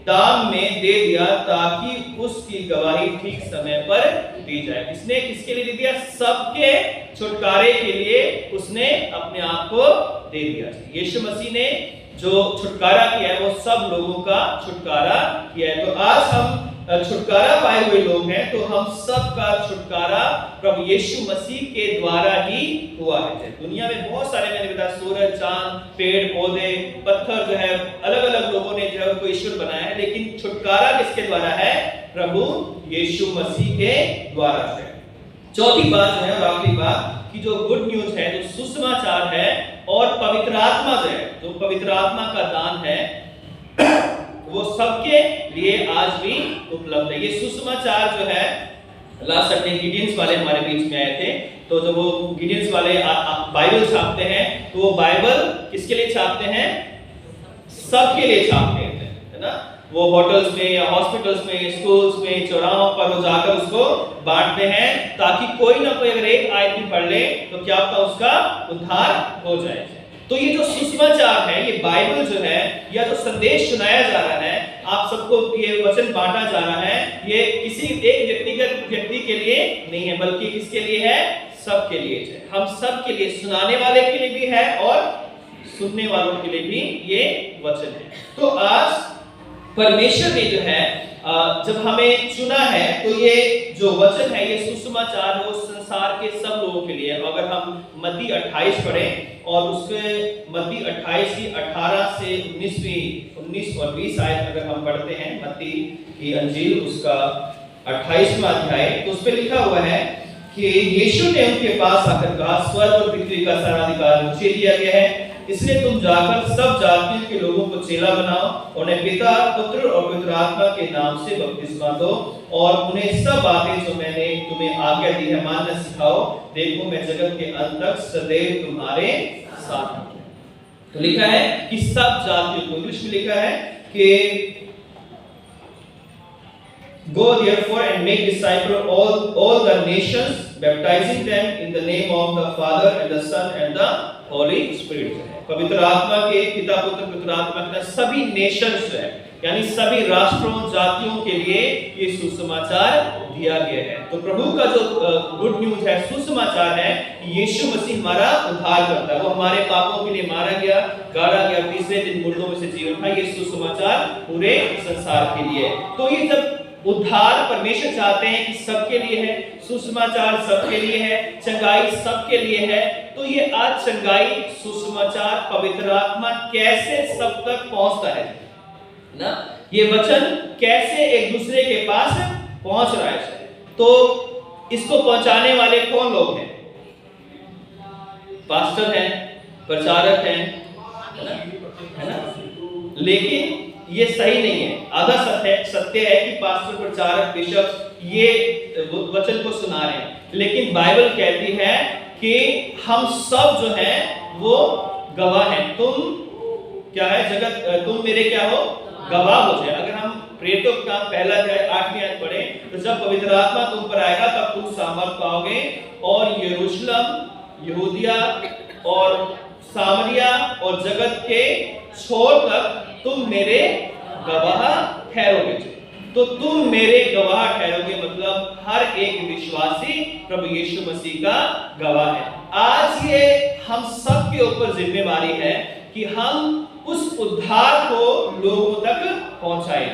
दाम में दे दिया ताकि उसकी गवाही ठीक समय पर दी जाए। किसने किसके लिए दे दिया? सबके छुटकारे के लिए उसने अपने आप को दे दिया। यीशु मसीह ने जो छुटकारा किया है वो सब लोगों का छुटकारा किया है। तो आज हम छुटकारा पाए हुए लोग हैं, तो हम सब का छुटकारा प्रभु यीशु मसीह के द्वारा ही हुआ है। दुनिया में बहुत सारे, मैंने बताया, सूरज, चांद, पेड़ पौधे, पत्थर जो है अलग अलग लोगों ने जो है उनको ईश्वर बनाया है, लेकिन छुटकारा किसके द्वारा है? प्रभु यीशु मसीह के द्वारा है। चौथी बात जो है और आखिरी बात कि जो गुड न्यूज है, जो सुसमाचार है, और पवित्र आत्मा जो है, जो पवित्र आत्मा का दान है, वो सबके लिए आज भी उपलब्ध है। ये सुसमाचार जो है, लास्ट संडे गिडियंस वाले हमारे बीच में आए थे, तो जब वो गिडियंस वाले बाइबल छापते हैं तो वो बाइबल किसके लिए छापते हैं? सबके लिए छापते हैं, है ना। वो होटल्स में या हॉस्पिटल्स में, स्कूल्स में, चौराहों पर वो जाकर उसको बांटते हैं ताकि कोई ना कोई अगर एक आयत भी पढ़ ले तो क्या होता, उसका उद्धार हो जाए। तो ये जो सुसमाचार है, ये बाइबल जो है, या जो संदेश सुनाया जा रहा है, आप सबको ये वचन बांटा जा रहा है, ये किसी एक व्यक्तिगत व्यक्ति के लिए नहीं है बल्कि किसके लिए है? सबके लिए है। हम सब के लिए, सुनाने वाले के लिए भी है और सुनने वालों के लिए भी ये वचन है। तो आज परमेश्वर ने जो है जब हमें चुना है, तो ये जो वचन है ये सुसमाचार है उस संसार के सब लोगों के लिए। अगर हम मत्ती 28 पढ़ें और उसमें मत्ती 28 की 18 से 19 और 20 आयत अगर हम पढ़ते हैं, मत्ती की अंजील उसका 28वां अध्याय, तो उस पे लिखा हुआ है कि यीशु ने उनके पास आकर कहा, स्वर्ग और पृथ्वी का सारा अधिकार मुझे दिया गया है, इसलिए तुम जाकर सब जातियों के लोगों को चेला बनाओ, उन्हें पिता, पुत्र और पवित्र आत्मा के नाम से बपतिस्मा दो और उन्हें सब बातें जो मैंने तुम्हें आज्ञा दी है मानना सिखाओ। देखो मैं जगत के अंत तक सदैव तुम्हारे साथ हूं। तो लिखा है कि सब जातियों को, इंग्लिश में लिखा है कि Go therefore and make disciples all the nations, baptizing them in the name of the Father and the Son and the Holy Spirit। पवित्र आत्मा के, पिता, पुत्र, पवित्र आत्मा के सभी नेशंस है, यानी सभी राष्ट्रों, जातियों के लिए ये सुसमाचार दिया गया है। तो प्रभु का जो गुड न्यूज है, सुसमाचार है, यीशु मसीह हमारा उद्धार करता है। वो हमारे पापों के लिए मारा गया, गाड़ा गया, तीसरे दिन मुर्दों में से जीवन था। ये सुसमाचार पूरे संसार के लिए। तो ये जब उद्धार परमेश्वर चाहते हैं कि सबके लिए है, सुसमाचार सबके लिए है, चंगाई सबके लिए है, तो ये आज चंगाई, सुसमाचार, पवित्र आत्मा कैसे सब तक पहुंचता है ना, ये वचन कैसे एक दूसरे के पास पहुंच रहा है। तो इसको पहुंचाने वाले कौन लोग हैं? पास्टर हैं, प्रचारक हैं, है ना? लेकिन ये सही नहीं है। आधा सत्य है कि पास्टर, प्रचारक, बिशप ये वचन को सुना रहे हैं, लेकिन बाइबल कहती है कि हम सब जो हैं वो गवाह हैं। तुम क्या है जगत, तुम मेरे क्या हो? गवाह हो जाए। अगर हम प्रेरितों का पहला अध्याय 8वीं आयत पढ़े, तो जब पवित्र आत्मा तुम पर आएगा तब तुम सामर्थ पाओगे और यरूशलेम, यहूदिया और सामरिया और जगत के छोर तक तुम मेरे गवाह ठहरोगे। तो तुम मेरे गवाह ठहरोगे मतलब हर एक विश्वासी प्रभु यीशु मसीह का गवाह है। आज ये हम सब के ऊपर जिम्मेवारी है कि हम उस उद्धार को लोगों तक पहुंचाएं।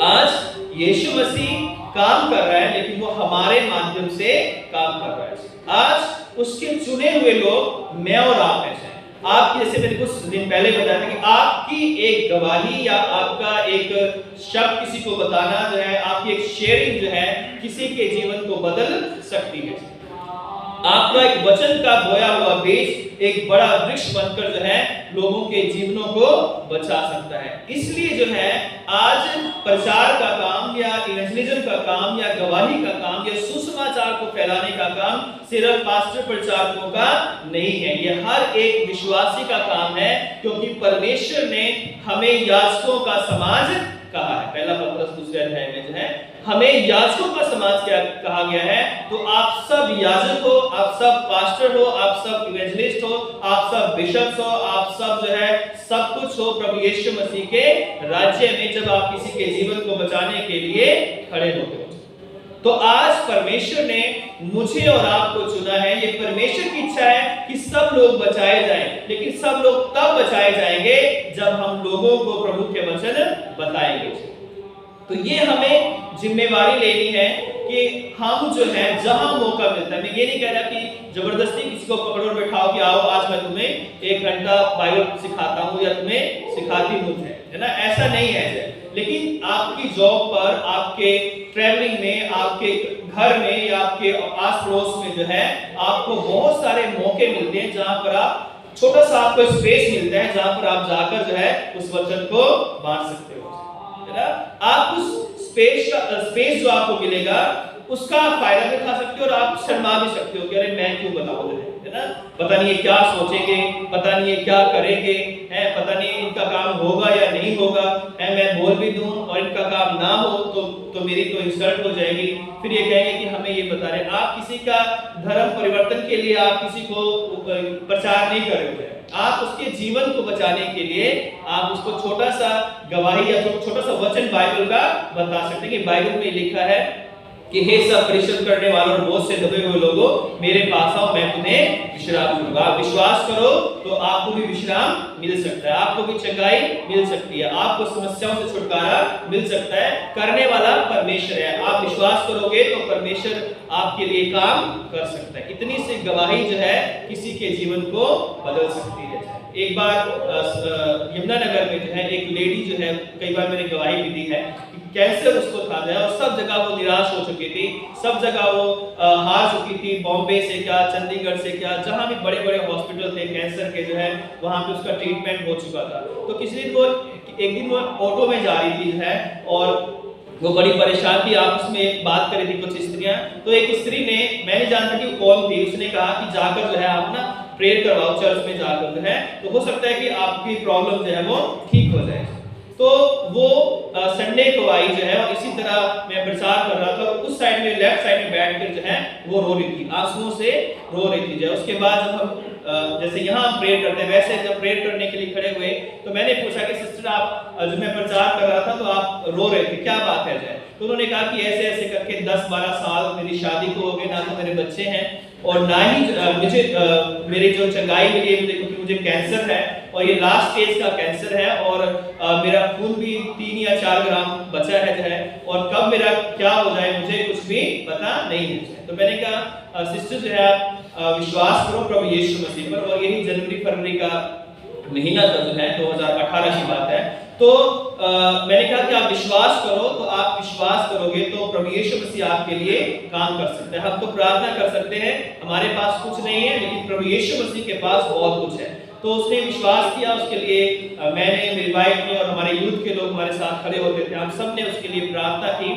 आज यीशु मसीह काम कर रहा है, लेकिन वो हमारे माध्यम से काम कर रहा है। आज उसके चुने हुए लोग मैं और आप हैं। आप, जैसे मैंने कुछ दिन पहले बताया था कि आपकी एक गवाही या आपका एक शब्द किसी को बताना जो है, आपकी एक शेयरिंग जो है किसी के जीवन को बदल सकती है। आपका एक वचन का बोया हुआ बीज एक बड़ा वृक्ष बनकर जो है लोगों के जीवनों को बचा सकता है। इसलिए जो है आज प्रचार का काम या इवेंजलिज्म का काम या गवाही का काम या सुसमाचार को फैलाने का काम सिर्फ पास्टर, प्रचारकों का नहीं है, ये हर एक विश्वासी का काम है, क्योंकि परमेश्वर ने हमें याजकों का समाज कहा है। पहला पत्रस 2 अध्याय में जो है हमें याजकों का समाज क्या कहा गया है। तो आप सब याजक हो, आप सब पास्टर हो, आप सब इवेंजलिस्ट हो, आप सब बिशप्स हो, आप सब जो है सब कुछ हो प्रभु यीशु मसीह के राज्य में, जब आप किसी के जीवन को बचाने के लिए खड़े होते हो। तो आज परमेश्वर ने मुझे और आपको चुना है। ये परमेश्वर की इच्छा है कि सब लोग बचाए जाएं, लेकिन सब लोग तब बचाए जाएंगे जब हम लोगों को प्रभु के वचन बताएंगे। तो ये हमें जिम्मेवारी लेनी है कि हम जो है जहां मौका मिलता है, मैं ये नहीं कह रहा कि जबरदस्ती किसी को पकड़ो और बैठाओ कि आओ आज मैं तुम्हें 1 घंटा बाइबल सिखाता हूं या तुम्हें सिखाती हूं, है ना, ऐसा नहीं है। लेकिन आपकी जॉब पर, आपके ट्रैवलिंग में, आपके घर में या आपके आस पड़ोस में जो है आपको बहुत सारे मौके मिलते हैं जहां पर आप छोटा सा आपको स्पेस मिलता है जहां पर आप जाकर जो है उस वचन को बांट सकते हो, है ना। आप उस स्पेस जो आपको मिलेगा उसका फायदा भी उठा सकते हो और आप शर्मा भी सकते हो कि अरे मैं क्यों बताऊं, है ना, पता नहीं ये क्या सोचेंगे, पता नहीं ये क्या करेंगे, है, पता नहीं इनका काम होगा या नहीं होगा, है, मैं बोल भी दूं और इनका काम ना हो तो मेरी तो इंसल्ट हो जाएगी, फिर ये कहेंगे कि हमें ये बता रहे। आप किसी का धर्म परिवर्तन के लिए आप किसी को प्रचार नहीं कर रहे, आप उसके जीवन को बचाने के लिए आप उसको छोटा सा गवाही या छोटा सा वचन बाइबल का बता सकते हैं कि बाइबल में लिखा है कि हे सब परिश्रम करने वालों और बोझ से दबे हुए लोगों, मेरे पास आओ, मैं तुम्हें विश्राम दूंगा। आप विश्वास करो तो आपको भी विश्राम मिल सकता है, आपको भी चंगाई मिल सकती है, आपको समस्याओं से छुटकारा मिल सकता है। करने वाला परमेश्वर है। आप विश्वास करोगे तो परमेश्वर आपके लिए काम कर सकता है। इतनी सी गवाही जो है किसी के जीवन को बदल सकती है। एक बार यमुनानगर में जो है एक लेडी जो है, कई बार मैंने गवाही भी दी है, कैंसर उसको था जो है, और सब जगह वो निराश हो चुकी थी, सब जगह वो हार चुकी थी। बॉम्बे से क्या, चंडीगढ़ से क्या, जहां भी बड़े बड़े हॉस्पिटल थे कैंसर के जो है, वहां पे उसका ट्रीटमेंट हो चुका था। तो किसी दिन वो एक दिन वो ऑटो में जा रही थी जो है, और वो बड़ी परेशान थी। आपस में बात कर रही थी कुछ स्त्रियां, तो एक स्त्री ने, मैं नहीं जानता कि वो कौन थी, उसने कहा कि जाकर जो है आप ना प्रेयर करवाओ चर्च में जाकर जो है, तो हो सकता है कि आपकी प्रॉब्लम जो है वो ठीक हो जाए। तो वो संडे को आई जो है, और इसी तरह मैं प्रचार कर रहा था, और उस साइड में, लेफ्ट साइड में बैठ कर जो है वो रो रही थी, आंसुओं से रो रही थी जो है। उसके बाद जब हम जैसे यहाँ हम प्रेयर करते हैं, वैसे जब प्रेयर करने के लिए खड़े हुए तो मैंने पूछा कि सिस्टर आप, जो मैं प्रचार कर रहा था तो आप रो रहे थे, क्या बात है जो? तो उन्होंने कहा कि ऐसे ऐसे करके 10-12 साल मेरी शादी को हो गए, ना तो मेरे बच्चे हैं और ना ही मुझे मेरी जो चंगाई मिली है मुझे, क्योंकि मुझे कैंसर है और ये लास्ट स्टेज का कैंसर है, और मेरा खून भी 3 या 4 ग्राम बचा है जो है, और कब मेरा क्या हो जाए मुझे कुछ भी पता नहीं है। तो मैंने कहा सिस्टर जो है आप विश्वास करो प्रभु यीशु मसीह पर, और यही जनवरी फरवरी का महीना था जो है, 2018 की बात है। तो मैंने कहा कि आप विश्वास करो, तो आप विश्वास करोगे तो प्रभु यीशु मसीह आपके लिए काम कर सकते हैं। हम तो प्रार्थना कर सकते हैं, हमारे पास कुछ नहीं है, लेकिन प्रभु यीशु मसीह के पास बहुत कुछ है। तो उसने विश्वास किया, उसके लिए मैंने, मेरी वाइफ ने और हमारे यूथ के लोग हमारे साथ खड़े होते थे, हम सब ने उसके लिए प्रार्थना की,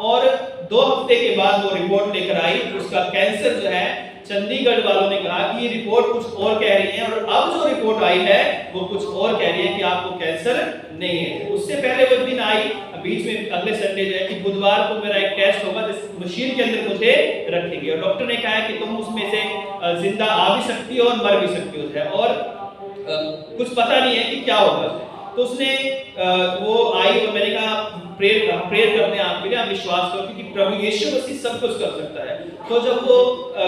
और 2 हफ्ते के बाद वो रिपोर्ट लेकर आई। उसका कैंसर जो है, चंडीगढ़ वालों ने कहा कि ये रिपोर्ट कुछ और कह रही है, और अब जो रिपोर्ट आई है वो कुछ और कह रही है कि आपको कैंसर नहीं है। उससे पहले वो दिन आई बीच में, अगले संडे जो है कि बुधवार को मेरा एक टेस्ट होगा जिस मशीन के अंदर मुझे रखेंगे, और डॉक्टर ने कहा कि तुम उसमें से जिंदा आ भी सकती हो और मर भी सकती हो, और कुछ पता नहीं है कि क्या होगा। तो उसने वो आई, और मैंने कहा प्रेयर करने आपके लिए, आप विश्वास करो क्योंकि प्रभु यीशु मसीह सब कुछ कर सकता है। तो जब वो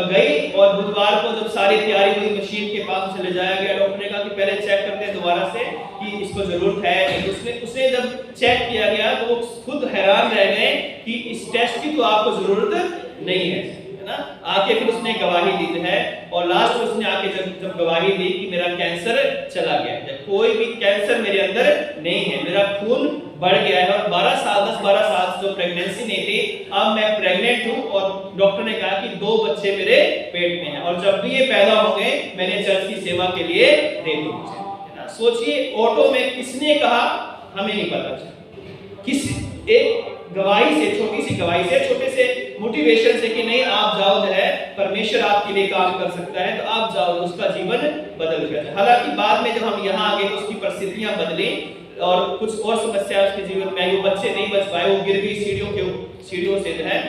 गई और बुधवार को जब सारी तैयारी हुई, मशीन के पास उसे ले जाया गया, डॉक्टर ने कहा कि पहले चेक करते हैं दोबारा से कि इसको जरूरत है। उसने जब चेक किया गया तो वो खुद हैरान रह गए कि इस टेस्ट की तो आपको जरूरत नहीं है ना। आके फिर उसने गवाही दी है, और लास्ट में उसने आके जब गवाही दी कि मेरा कैंसर चला गया है, कोई भी कैंसर मेरे अंदर नहीं है, मेरा खून बढ़ गया है, और 10-12 साल जो प्रेगनेंसी नहीं थी, अब मैं प्रेग्नेंट हूं, और डॉक्टर ने कहा कि 2 बच्चे मेरे पेट में हैं, और जब भी ये पैदा होंगे मैंने चर्च की सेवा के लिए दे दी। सोचिए, ऑटो में किसने कहा, हमें नहीं पता, किस एक गवाही से, छोटी सी गवाही से, छोटे से मोटिवेशन से कि नहीं आप जाओ जो है, परमेश्वर आपके लिए काम कर सकता है, तो आप जाओ, उसका जीवन बदल गया। हालांकि बाद में जब हम यहाँ आ गए तो उसकी परिस्थितियां बदली, और कुछ और समस्या उसके जीवन में आई, वो बच्चे नहीं बच पाए, वो गिर गई सीढ़ियों से जो है,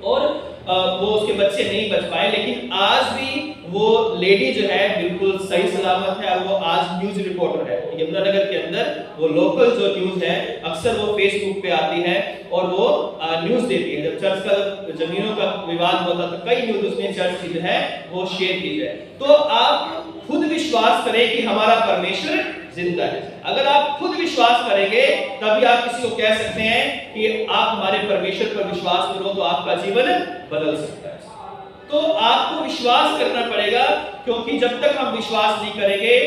और वो उसके बच्चे नहीं बच पाए। लेकिन आज भी वो लेडी जो है बिल्कुल सही सलामत है, और वो आज न्यूज रिपोर्टर है यमुनानगर के अंदर। वो लोकल जो न्यूज है, अक्सर वो फेसबुक पे आती है और वो न्यूज देती है। जब चर्च का जमीनों का विवाद हुआ था तो कई न्यूज उसने चर्च की जो है वो शेयर की है। तो आप खुद विश्वास करें कि हमारा परमेश्वर जिंदा है। अगर आप खुद विश्वास करेंगे तभी आप किसी को कह सकते हैं कि आप हमारे परमेश्वर पर विश्वास करो, तो आपका जीवन बदल सकता है। तो आपको विश्वास करना पड़ेगा, क्योंकि जब तक हम विश्वास नहीं करेंगे,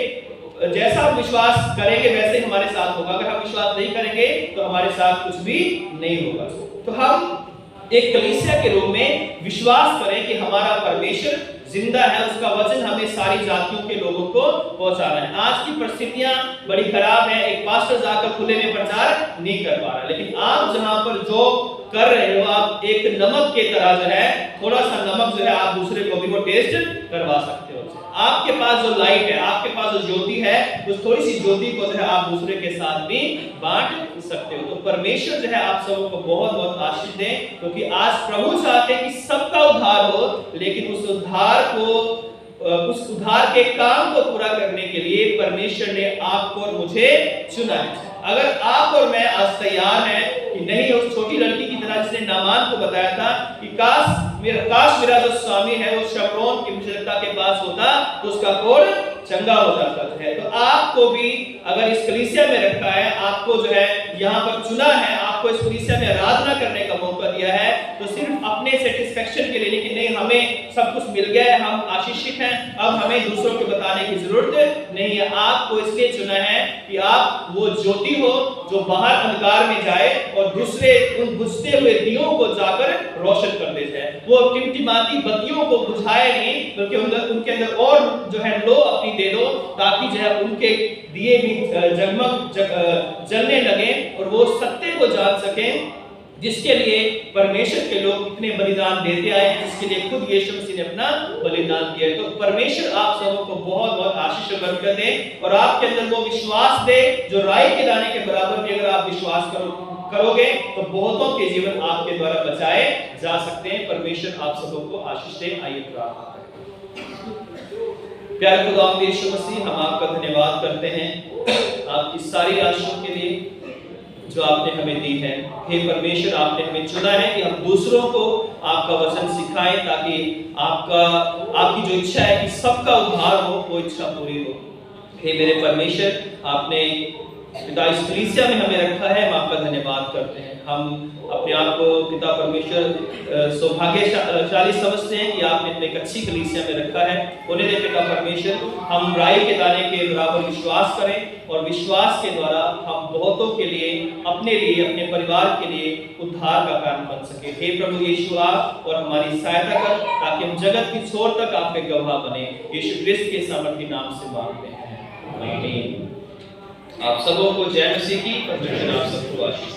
जैसा हम विश्वास करेंगे वैसे हमारे साथ होगा। अगर हम विश्वास नहीं करेंगे तो हमारे साथ कुछ भी नहीं होगा। तो हम एक कलीसिया के रूप में विश्वास करें कि हमारा परमेश्वर जिंदा है, उसका वचन हमें सारी जातियों के लोगों को पहुंचाना है। आज की परिस्थितियां बड़ी खराब है, एक पास्टर जाकर खुले में प्रचार नहीं कर पा रहा, लेकिन आप जहां पर जो कर रहे हो, आप एक नमक के तरह जो है, थोड़ा सा नमक जो है आप दूसरे को भी वो टेस्ट करवा सकते हो। आपके पास जो लाइट है, आपके पास जो ज्योति है, उस थोड़ी सी ज्योति को जो है आप दूसरे के साथ भी बांट सकते हो। तो परमेश्वर जो है आप सबको बहुत बहुत आशीष दे, क्योंकि आज प्रभु चाहते हैं कि सबका उद्धार हो, लेकिन उस उद्धार के काम को पूरा करने के लिए परमेश्वर ने आपको और मुझे चुना है। अगर आप और मैं आज तैयार हैं कि नहीं उस छोटी लड़की की तरह जिसने नामान को बताया था कि काश मेरा जो स्वामी है वो शमरोन की मुशरका के पास होता तो उसका कोढ़ चंगा हो जाता है, तो आपको भी अगर इस कलीसिया में रखा है, आपको जो है यहाँ पर चुना है, आपको इस कलीसिया में आराधना करने का मौका दिया है, तो सिर्फ अपने सेटिस्फेक्शन के लिए लेकिन नहीं, हमें सब कुछ मिल गया है, हम आशीषित हैं, अब हमें दूसरों को बताने की जरूरत नहीं है। आपको इसलिए चुना है कि आप वो ज्योति हो जो बाहर अंधकार में जाए और दूसरे उन बुझते हुए दियों को जाकर रोशन कर दे जाए। वो टिमटिमाती बत्तियों को बुझाए नहीं, बल्कि उनके अंदर और जो है लो अपनी दे दो, ताकि जो है उनके दिए भी जगमग जलने लगे और वो सत्य को जान सकें जिसके लिए परमेश्वर के लोग इतने बलिदान देते आए हैं, जिसके लिए खुद यीशु मसीह ने अपना बलिदान दिया। तो परमेश्वर आप सबों को बहुत बहुत आशीष और बरकत दे और आपके अंदर वो विश्वास दे जो राई के दाने के बराबर भी अगर आप विश्वास करोगे तो बहुतों के जीवन आपके द्वारा बचाए जा सकते हैं। परमेश्वर आप सबों को आशीष दे। आइए प्रार्थना करें। प्यारे खुदा यीशु मसीह, हम आपका धन्यवाद करते हैं आपकी सारी आशीषों के लिए जो आपने हमें दी है। हे परमेश्वर, आपने हमें चुना है कि हम दूसरों को आपका वचन सिखाएं ताकि आपकी जो इच्छा है कि सबका उद्धार हो वो इच्छा पूरी हो। हे मेरे परमेश्वर, आपने पिता इस कलीसिया में हमें रखा है, हम आपका धन्यवाद करते हैं। हम अपने आप को पिता परमेश्वर सौभाग्यशाली समझते हैं कि आपने इतने एक अच्छी कलीसिया में रखा है। होने दे पिता परमेश्वर, हम राई के दाने के बराबर विश्वास करें और विश्वास के द्वारा हम बहुतों के लिए, अपने लिए, अपने परिवार के लिए उद्धार का कारण बन सके। हे प्रभु यीशु, आप और हमारी सहायता कर ताकि हम जगत की छोर तक आपके गवाह बने। यीशु क्रिस्त के सामर्थी नाम से मांगते हैं, आमीन। आप सबों को जय मसीह की। परमेश्वर आप सबको आशीष